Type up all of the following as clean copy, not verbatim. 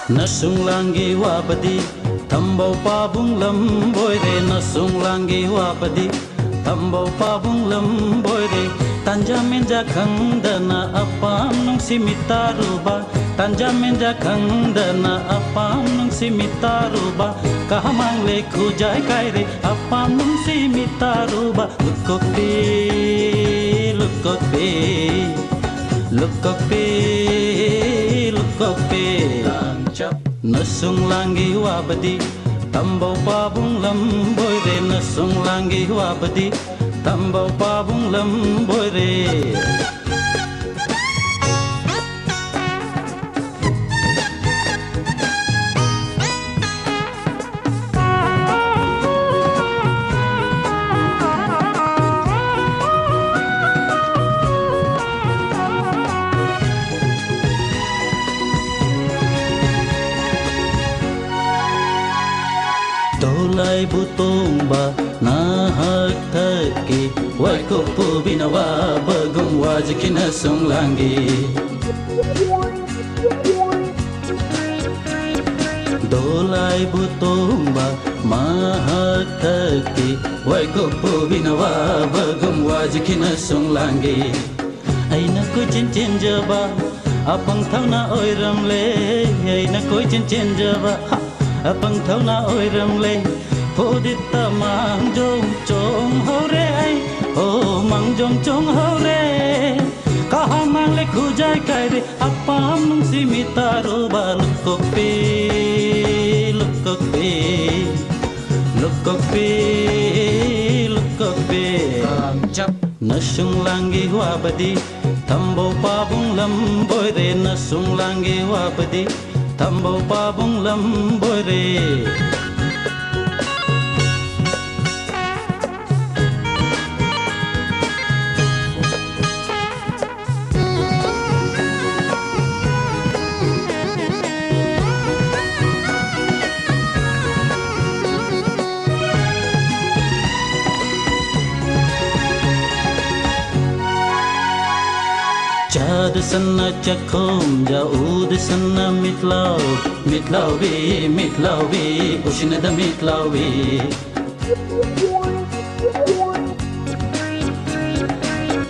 Nasung langi wapadi Tambau pabung lemboy re. Nasung langi wapadi Tambau pabung lemboy re. Tanja menja kandana apam nung simitaruba. Tanja menja kandana apam nung simitaruba. Kahamang leku jai kai re apam nung simitaruba. Lukopi, lukopi, lukopi, lukopi. Nasung langi wabadi Tambau pabung lemboy re. Nasung langi wabadi Tambau pabung lemboy re. Tolai butong ba nahak taki. Wai kupu binawa bagong wajiki nasung langi. Dolai butong ba mahak taki. Wai kupu binawa bagong wajiki nasung langi. Ay naku cincin jaba apang thau na oi ramle. Ay naku cincin jaba apang thau na oi ramle. Podita mang jong chong ho re ai. Oh mang jong chong ho re. Kaha mang le khujai kai re. Apam nung simitaru ba. Lukopi, lukopi, lukopi, lukopi. Nasung langi wabadi Tambau pabung lemboy re. Nasung langi wabadi Tambau pabung lemboy re. Chad sana chakom jaud sana mitlaw. Mitlawi, mitlawi, ushina da mitlawi.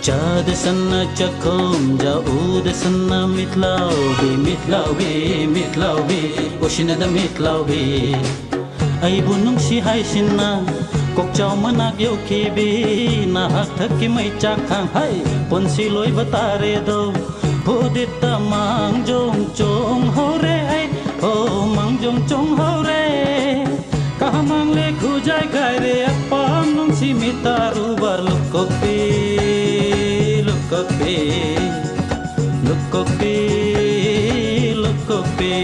Chad sana chakom jaud sana mitlawi. Mitlawi, mitlawi, ushina da mitlawi. Ay bunung si hai sinna kok chau manak yo kibi. Nahak thaki mai chak khang hai pon si loi batare do. Podita mang jong chong ho re ai. Oh mang jong chong ho re. Kahamang le khujai kai re. Apam nung si mitaru ba. Lukopi, lukopi, lukopi, lukopi.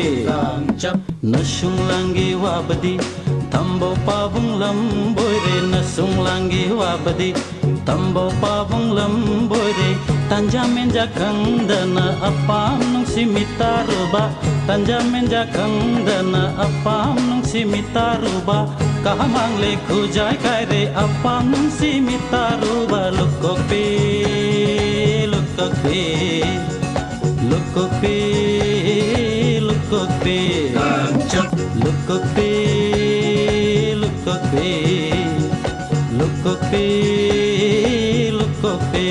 Nasung langi wabadi Tambau pabung lemboy re. Nasung langi wabadi Tambau pabung lemboy re. Tanja menja kandana apam nung simitaruba. Tanja menja kandana apam nung simitaruba. Kahamang le khujai kai re. Apam nung simitaruba. Lukopi, lukopi, lukopi, lukopi, lukopi, lukopi, lukopi, lukopi.